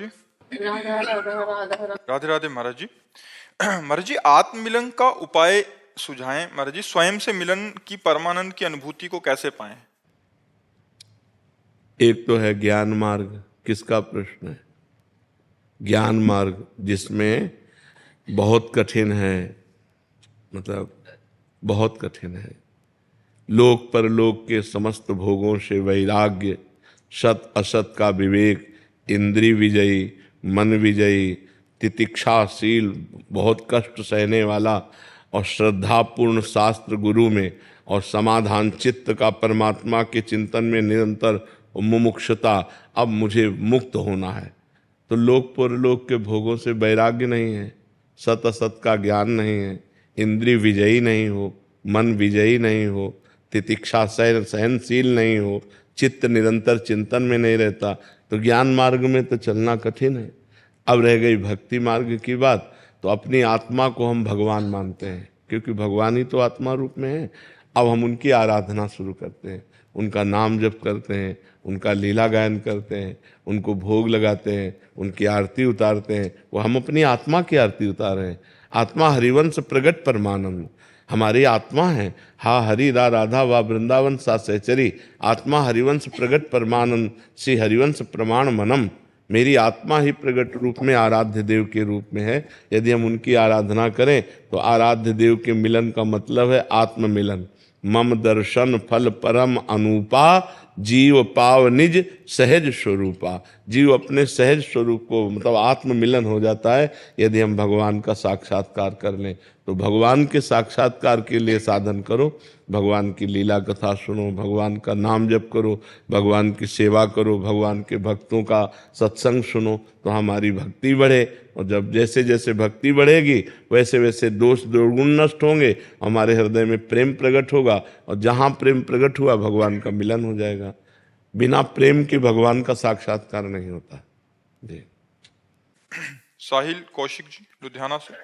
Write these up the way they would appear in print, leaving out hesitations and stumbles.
जी। राधा राधा राधा राधा। राधे राधे महाराज जी। महाराज जी, आत्ममिलन का उपाय सुझाएं महाराज जी। स्वयं से मिलन की परमानंद की अनुभूति को कैसे पाएं? एक तो है ज्ञान मार्ग, किसका प्रश्न है? ज्ञान मार्ग जिसमें बहुत कठिन है, मतलब बहुत कठिन है। लोक परलोक के समस्त भोगों से वैराग्य, सत असत का विवेक, इंद्रिय विजयी, मन विजयी, तितिक्षाशील, बहुत कष्ट सहने वाला और श्रद्धापूर्ण शास्त्र गुरु में, और समाधान चित्त का परमात्मा के चिंतन में निरंतर मुमुक्षुता। अब मुझे मुक्त होना है। तो लोक परलोक के भोगों से वैराग्य नहीं है, सत असत का ज्ञान नहीं है, इंद्रिय विजयी नहीं हो, मन विजयी नहीं हो, तितिक्षा सहनशील नहीं हो, चित्त निरंतर चिंतन में नहीं रहता, तो ज्ञान मार्ग में तो चलना कठिन है। अब रह गई भक्ति मार्ग की बात, तो अपनी आत्मा को हम भगवान मानते हैं, क्योंकि भगवान ही तो आत्मा रूप में है। अब हम उनकी आराधना शुरू करते हैं, उनका नाम जप करते हैं, उनका लीला गायन करते हैं, उनको भोग लगाते हैं, उनकी आरती उतारते हैं। वो हम अपनी आत्मा की आरती उतार रहे हैं। आत्मा हरिवंश प्रगट परमानंद, हमारी आत्मा है। हा हरि रा राधा वा वृंदावन सा सहचरी, आत्मा हरिवंश प्रगट परमानंद, श्री हरिवंश प्रमाण मनम। मेरी आत्मा ही प्रगट रूप में आराध्य देव के रूप में है। यदि हम उनकी आराधना करें तो आराध्य देव के मिलन का मतलब है आत्म मिलन। मम दर्शन फल परम अनूपा, जीव पाव निज सहज स्वरूपा। जीव अपने सहज स्वरूप को, मतलब आत्म मिलन हो जाता है यदि हम भगवान का साक्षात्कार कर लें। तो भगवान के साक्षात्कार के लिए साधन करो, भगवान की लीला कथा सुनो, भगवान का नाम जप करो, भगवान की सेवा करो, भगवान के भक्तों का सत्संग सुनो, तो हमारी भक्ति बढ़े। और जब जैसे जैसे भक्ति बढ़ेगी वैसे वैसे दोष दुर्गुण नष्ट होंगे, हमारे हृदय में प्रेम प्रकट होगा, और जहाँ प्रेम प्रकट हुआ भगवान का मिलन हो जाएगा। बिना प्रेम के भगवान का साक्षात्कार नहीं होता। जी। साहिल कौशिक जी लुधियाना से।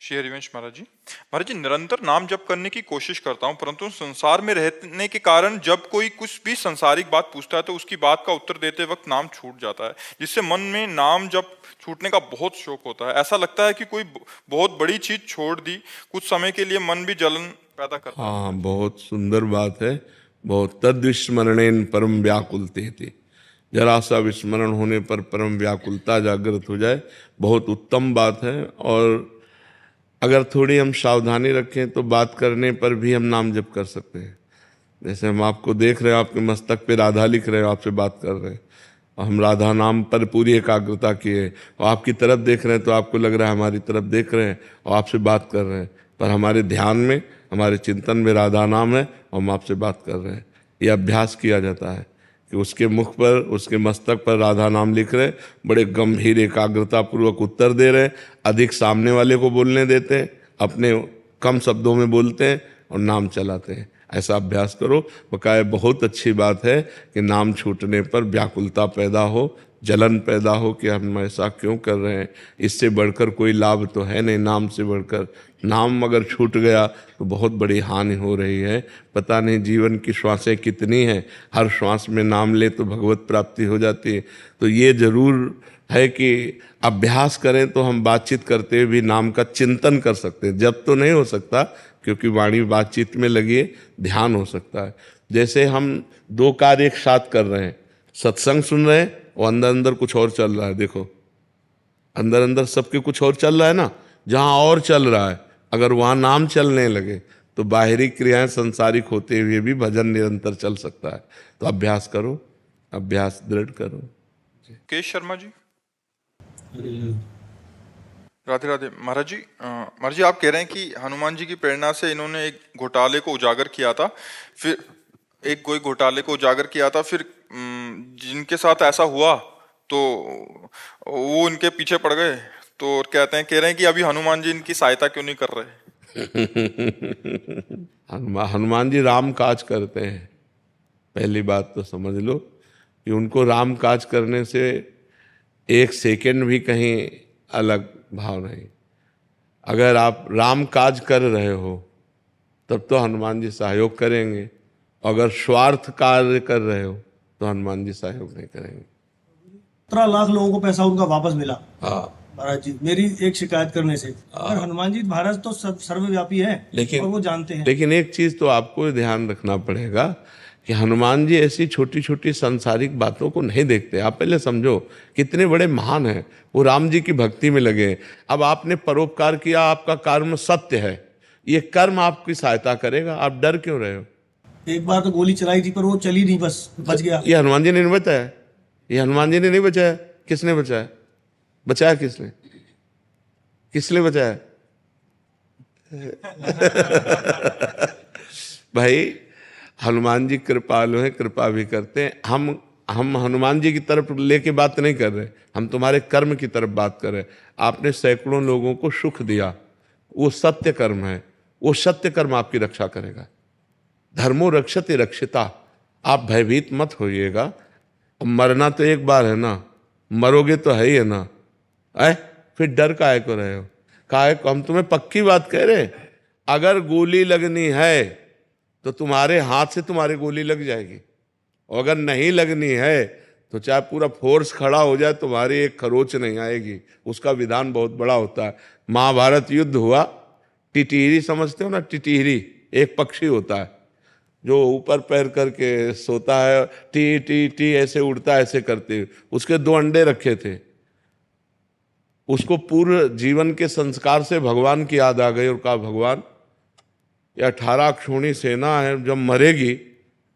श्री हरिवंश महाराज जी। महाराज जी, निरंतर नाम जप करने की कोशिश करता हूँ, परंतु संसार में रहने के कारण जब कोई कुछ भी संसारिक बात पूछता है तो उसकी बात का उत्तर देते वक्त नाम छूट जाता है, जिससे मन में नाम जप छूटने का बहुत शौक होता है। ऐसा लगता है कि कोई बहुत बड़ी चीज छोड़ दी। कुछ समय के लिए मन भी जलन पैदा करता है। हाँ, बहुत सुंदर बात है। बहुत तद्विस्मरणेन परम व्याकुलते थे, जरा सा विस्मरण होने पर परम व्याकुलता जागृत हो जाए, बहुत उत्तम बात है। और अगर थोड़ी हम सावधानी रखें तो बात करने पर भी हम नाम जप कर सकते हैं। जैसे हम आपको देख रहे हैं, आपके मस्तक पे राधा लिख रहे हो, आपसे बात कर रहे हैं, और हम राधा नाम पर पूरी एकाग्रता किए, और आपकी तरफ देख रहे हैं तो आपको लग रहा है हमारी तरफ देख रहे हैं और आपसे बात कर रहे हैं, पर हमारे ध्यान में, हमारे चिंतन में राधा नाम है और हम आपसे बात कर रहे हैं। ये अभ्यास किया जाता है कि उसके मुख पर, उसके मस्तक पर राधा नाम लिख रहे, बड़े गंभीर एकाग्रता पूर्वक उत्तर दे रहे, अधिक सामने वाले को बोलने देते हैं, अपने कम शब्दों में बोलते हैं और नाम चलाते हैं। ऐसा अभ्यास करो। बकाया बहुत अच्छी बात है कि नाम छूटने पर व्याकुलता पैदा हो, जलन पैदा हो कि हम ऐसा क्यों कर रहे हैं। इससे बढ़कर कोई लाभ तो है नहीं, नाम से बढ़कर। नाम अगर छूट गया तो बहुत बड़ी हानि हो रही है। पता नहीं जीवन की श्वासें कितनी हैं, हर श्वास में नाम ले तो भगवत प्राप्ति हो जाती है। तो ये जरूर है कि अभ्यास करें तो हम बातचीत करते हुए भी नाम का चिंतन कर सकते हैं। जब तो नहीं हो सकता क्योंकि वाणी बातचीत में लगी है, ध्यान हो सकता है। जैसे हम दो कार्य एक साथ कर रहे हैं, सत्संग सुन रहे हैं और अंदर अंदर कुछ और चल रहा है। देखो, अंदर अंदर सबके कुछ और चल रहा है ना। जहाँ और चल रहा है, अगर वहाँ नाम चलने लगे तो बाहरी क्रियाएं संसारिक होते हुए भी भजन निरंतर चल सकता है। तो अभ्यास करो, अभ्यास दृढ़ करो। केश शर्मा जी। राधे राधे महाराज जी। महाराज जी, आप कह रहे हैं कि हनुमान जी की प्रेरणा से इन्होंने एक घोटाले को उजागर किया था, फिर कोई घोटाले को उजागर किया था, फिर जिनके साथ ऐसा हुआ तो वो इनके पीछे पड़ गए। तो कह रहे हैं कि अभी हनुमान जी इनकी सहायता क्यों नहीं कर रहे? हनुमान जी राम काज करते हैं। पहली बात तो समझ लो कि उनको राम काज करने से एक सेकंड भी कहीं अलग भाव नहीं। अगर आप राम काज कर रहे हो तब तो हनुमान जी सहयोग करेंगे, अगर स्वार्थ कार्य कर रहे हो तो हनुमान जी सहयोग नहीं करेंगे। 17 लाख लोगों को पैसा उनका वापस मिला हाँ महाराज जी, मेरी एक शिकायत करने से। पर हनुमान जी महाराज तो सर्वव्यापी है और वो जानते हैं। लेकिन एक चीज तो आपको ध्यान रखना पड़ेगा कि हनुमान जी ऐसी छोटी छोटी सांसारिक बातों को नहीं देखते। आप पहले समझो कितने बड़े महान हैं, वो राम जी की भक्ति में लगे हैं। अब आपने परोपकार किया, आपका कर्म सत्य है, ये कर्म आपकी सहायता करेगा, आप डर क्यों रहे हो? एक बार तो गोली चलाई थी पर वो चली नहीं, बस बच गया। ये हनुमान जी ने नहीं बचाया, ये हनुमान जी ने नहीं बचाया, किसने बचाया? बचाया किसने? किसने बचाया? भाई हनुमान जी कृपालु हैं, कृपा भी करते हैं। हम हनुमान जी की तरफ लेके बात नहीं कर रहे, हम तुम्हारे कर्म की तरफ बात कर रहे। आपने सैकड़ों लोगों को सुख दिया, वो सत्य कर्म है, वो सत्य कर्म आपकी रक्षा करेगा। धर्मो रक्षते रक्षिता। आप भयभीत मत होइएगा। मरना तो एक बार है ना, मरोगे तो है ही है ना, फिर डर काहे को रहे हो? काहे को? हम तुम्हें पक्की बात कह रहे, अगर गोली लगनी है तो तुम्हारे हाथ से तुम्हारी गोली लग जाएगी, और अगर नहीं लगनी है तो चाहे पूरा फोर्स खड़ा हो जाए, तुम्हारी एक खरोच नहीं आएगी। उसका विधान बहुत बड़ा होता है। महाभारत युद्ध हुआ, टिटिहरी समझते हो ना? टिटिहरी एक पक्षी होता है जो ऊपर पैर करके सोता है, टी टी टी ऐसे उड़ता है, ऐसे करते हुए। उसके 2 अंडे रखे थे। उसको पूर्व जीवन के संस्कार से भगवान की याद आ गई और कहा, भगवान ये 18 अक्षौणी सेना है, जब मरेगी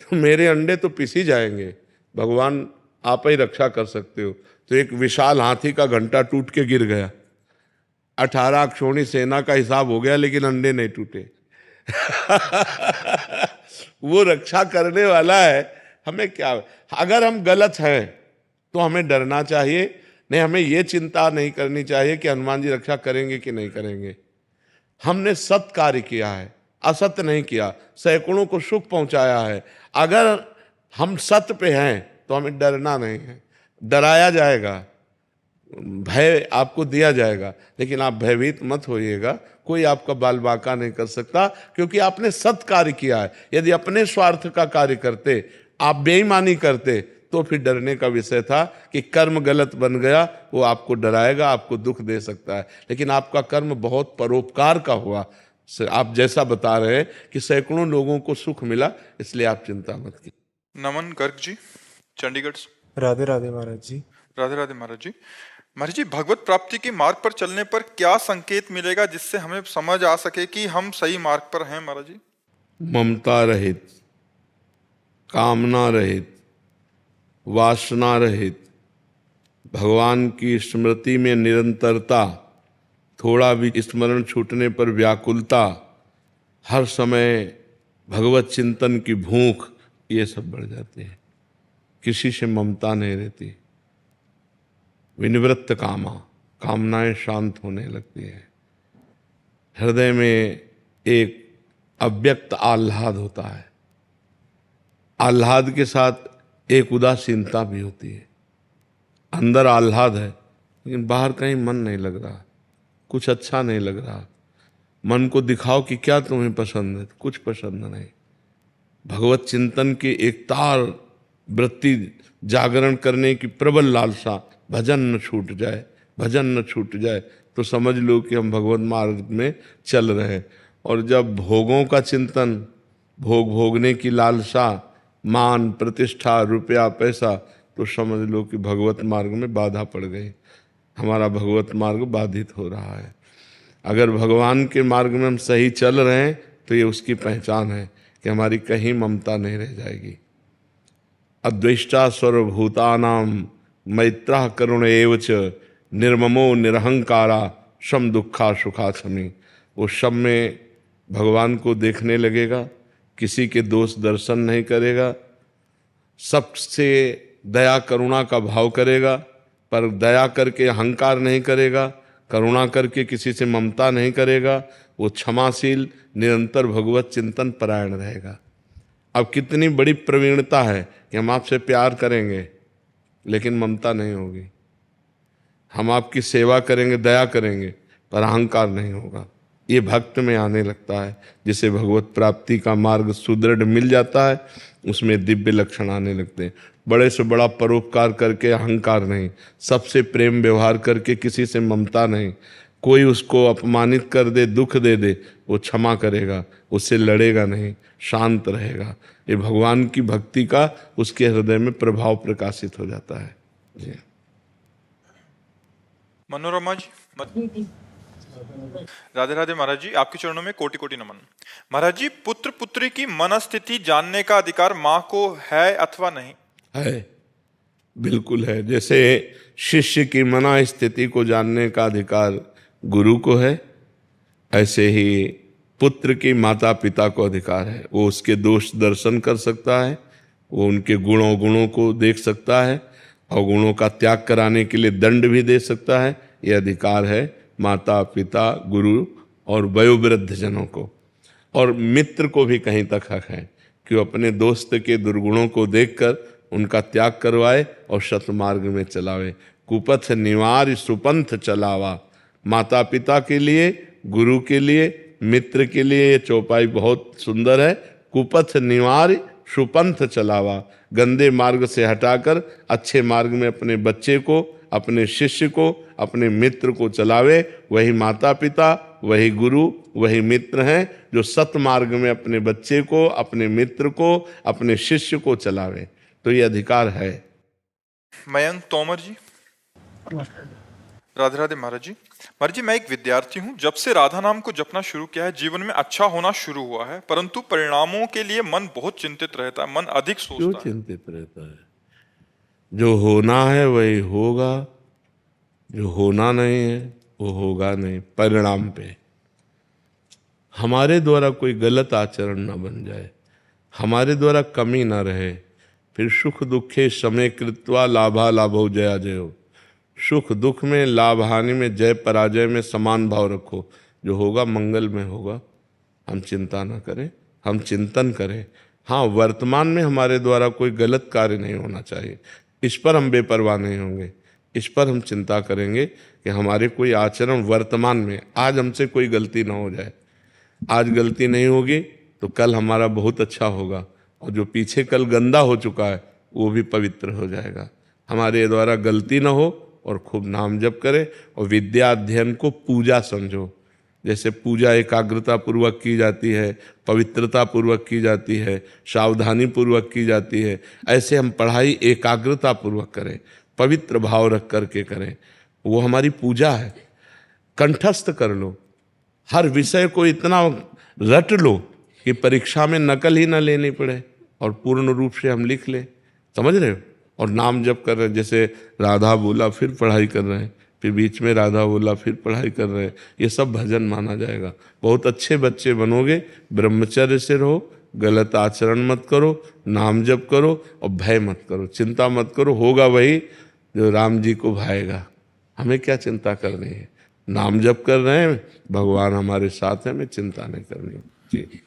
तो मेरे अंडे तो पिसी जाएंगे, भगवान आप ही रक्षा कर सकते हो। तो एक विशाल हाथी का घंटा टूट के गिर गया। 18 अक्षौणी सेना का हिसाब हो गया, लेकिन अंडे नहीं टूटे। वो रक्षा करने वाला है। हमें क्या, अगर हम गलत हैं तो हमें डरना चाहिए नहीं, हमें ये चिंता नहीं करनी चाहिए कि हनुमान जी रक्षा करेंगे कि नहीं करेंगे। हमने सत कार्य किया है, असत्य नहीं किया, सैकड़ों को सुख पहुंचाया है। अगर हम सत्य पे हैं तो हमें डरना नहीं है। डराया जाएगा, भय आपको दिया जाएगा, लेकिन आप भयभीत मत होइएगा। कोई आपका बाल बांका नहीं कर सकता, क्योंकि आपने सत कार्य किया है। यदि अपने स्वार्थ का कार्य करते, आप बेईमानी करते, तो फिर डरने का विषय था कि कर्म गलत बन गया, वो आपको डराएगा, आपको दुख दे सकता है। लेकिन आपका कर्म बहुत परोपकार का हुआ। आप जैसा बता रहे हैं कि सैकड़ों लोगों को सुख मिला, इसलिए आप चिंता मत कीजिए। नमन गर्ग जी, चंडीगढ़ से। राधे राधे महाराज जी। राधे राधे महाराज जी। महाराज जी, भगवत प्राप्ति के मार्ग पर चलने पर क्या संकेत मिलेगा जिससे हमें समझ आ सके कि हम सही मार्ग पर हैं? महाराज जी, ममता रहित, कामना रहित, वासना रहित, भगवान की स्मृति में निरंतरता, थोड़ा भी स्मरण छूटने पर व्याकुलता, हर समय भगवत चिंतन की भूख, ये सब बढ़ जाती है। किसी से ममता नहीं रहती। विनिवृत्त कामा, कामनाएं शांत होने लगती है। हृदय में एक अव्यक्त आह्लाद होता है। आह्लाद के साथ एक उदासीनता भी होती है। अंदर आह्लाद है, लेकिन बाहर कहीं मन नहीं लग रहा, कुछ अच्छा नहीं लग रहा। मन को दिखाओ कि क्या तुम्हें पसंद है, कुछ पसंद नहीं। भगवत चिंतन की एक तार वृत्ति जागरण करने की प्रबल लालसा, भजन न छूट जाए, भजन न छूट जाए, तो समझ लो कि हम भगवत मार्ग में चल रहे हैं। और जब भोगों का चिंतन, भोग भोगने की लालसा, मान प्रतिष्ठा, रुपया पैसा, तो समझ लो कि भगवत मार्ग में बाधा पड़ गई, हमारा भगवत मार्ग बाधित हो रहा है। अगर भगवान के मार्ग में हम सही चल रहे हैं तो ये उसकी पहचान है कि हमारी कहीं ममता नहीं रह जाएगी। अद्वेष्टा सर्वभूतानां मैत्रः करुण एव च निर्ममो निरहंकारा शम दुखा सुखा समी। वो शम में भगवान को देखने लगेगा, किसी के दोष दर्शन नहीं करेगा, सबसे दया करुणा का भाव करेगा, पर दया करके अहंकार नहीं करेगा, करुणा करके किसी से ममता नहीं करेगा। वो क्षमाशील, निरंतर भगवत चिंतन परायण रहेगा। अब कितनी बड़ी प्रवीणता है कि हम आपसे प्यार करेंगे लेकिन ममता नहीं होगी, हम आपकी सेवा करेंगे, दया करेंगे, पर अहंकार नहीं होगा। ये भक्त में आने लगता है। जिसे भगवत प्राप्ति का मार्ग सुदृढ़ मिल जाता है, उसमें दिव्य लक्षण आने लगते हैं। बड़े से बड़ा परोपकार करके अहंकार नहीं, सबसे प्रेम व्यवहार करके किसी से ममता नहीं, कोई उसको अपमानित कर दे, दुख दे दे, वो क्षमा करेगा, उससे लड़ेगा नहीं, शांत रहेगा। ये भगवान की भक्ति का उसके हृदय में प्रभाव प्रकाशित हो जाता है। जी। मनोरमा जी, राधे राधे महाराज जी, आपके चरणों में कोटि कोटि नमन। महाराज जी, पुत्र पुत्री की मनस्थिति जानने का अधिकार माँ को है अथवा नहीं? है, बिल्कुल है। जैसे शिष्य की मना स्थिति को जानने का अधिकार गुरु को है, ऐसे ही पुत्र की माता पिता को अधिकार है। वो उसके दोष दर्शन कर सकता है, वो उनके गुणों को देख सकता है और गुणों का त्याग कराने के लिए दंड भी दे सकता है। ये अधिकार है माता पिता, गुरु और वयोवृद्ध जनों को। और मित्र को भी कहीं तक हक है कि वो अपने दोस्त के दुर्गुणों को देखकर उनका त्याग करवाए और सतमार्ग में चलावे। कुपथ निवार सुपंथ चलावा। माता पिता के लिए, गुरु के लिए, मित्र के लिए ये चौपाई बहुत सुंदर है। कुपथ निवार सुपंथ चलावा। गंदे मार्ग से हटाकर अच्छे मार्ग में अपने बच्चे को, अपने शिष्य को, अपने मित्र को चलावे। वही माता पिता, वही गुरु, वही मित्र हैं जो सतमार्ग में अपने बच्चे को, अपने मित्र को, अपने शिष्य को चलावे। तो ये अधिकार है। मयंक तोमर जी, राधे राधे महाराज जी। महाराज जी, मैं एक विद्यार्थी हूँ। जब से राधा नाम को जपना शुरू किया है, जीवन में अच्छा होना शुरू हुआ है, परंतु परिणामों के लिए मन बहुत चिंतित रहता है, मन अधिक सोचता क्यों है। चिंतित रहता है? जो होना है वही होगा, जो होना नहीं है वो होगा नहीं। परिणाम पे हमारे द्वारा कोई गलत आचरण न बन जाए, हमारे द्वारा कमी न रहे। फिर सुख दुखे समय कृत्वा लाभा लाभो जया जयो। सुख दुख में, लाभ हानि में, जय पराजय में समान भाव रखो। जो होगा मंगल में होगा। हम चिंता न करें, हम चिंतन करें। हाँ, वर्तमान में हमारे द्वारा कोई गलत कार्य नहीं होना चाहिए, इस पर हम बेपरवाह नहीं होंगे। इस पर हम चिंता करेंगे कि हमारे कोई आचरण वर्तमान में, आज हमसे कोई गलती ना हो जाए। आज गलती नहीं होगी तो कल हमारा बहुत अच्छा होगा, और जो पीछे कल गंदा हो चुका है वो भी पवित्र हो जाएगा। हमारे द्वारा गलती ना हो और खूब नाम जप करें। और विद्या अध्ययन को पूजा समझो। जैसे पूजा एकाग्रता पूर्वक की जाती है, पवित्रता पूर्वक की जाती है, सावधानी पूर्वक की जाती है, ऐसे हम पढ़ाई एकाग्रता पूर्वक करें, पवित्र भाव रख करके करें। वो हमारी पूजा है। कंठस्थ कर लो, हर विषय को इतना रट लो कि परीक्षा में नकल ही ना लेनी पड़े और पूर्ण रूप से हम लिख लें। समझ रहे हो? और नाम जप कर रहे हैं, जैसे राधा बोला फिर पढ़ाई कर रहे हैं, फिर बीच में राधा बोला फिर पढ़ाई कर रहे हैं, ये सब भजन माना जाएगा। बहुत अच्छे बच्चे बनोगे। ब्रह्मचर्य से रहो, गलत आचरण मत करो, नाम जप करो और भय मत करो, चिंता मत करो। होगा वही जो राम जी को भाएगा। हमें क्या चिंता करनी है? नाम जप कर रहे हैं, भगवान हमारे साथ हैं, हमें चिंता नहीं करनी। जी।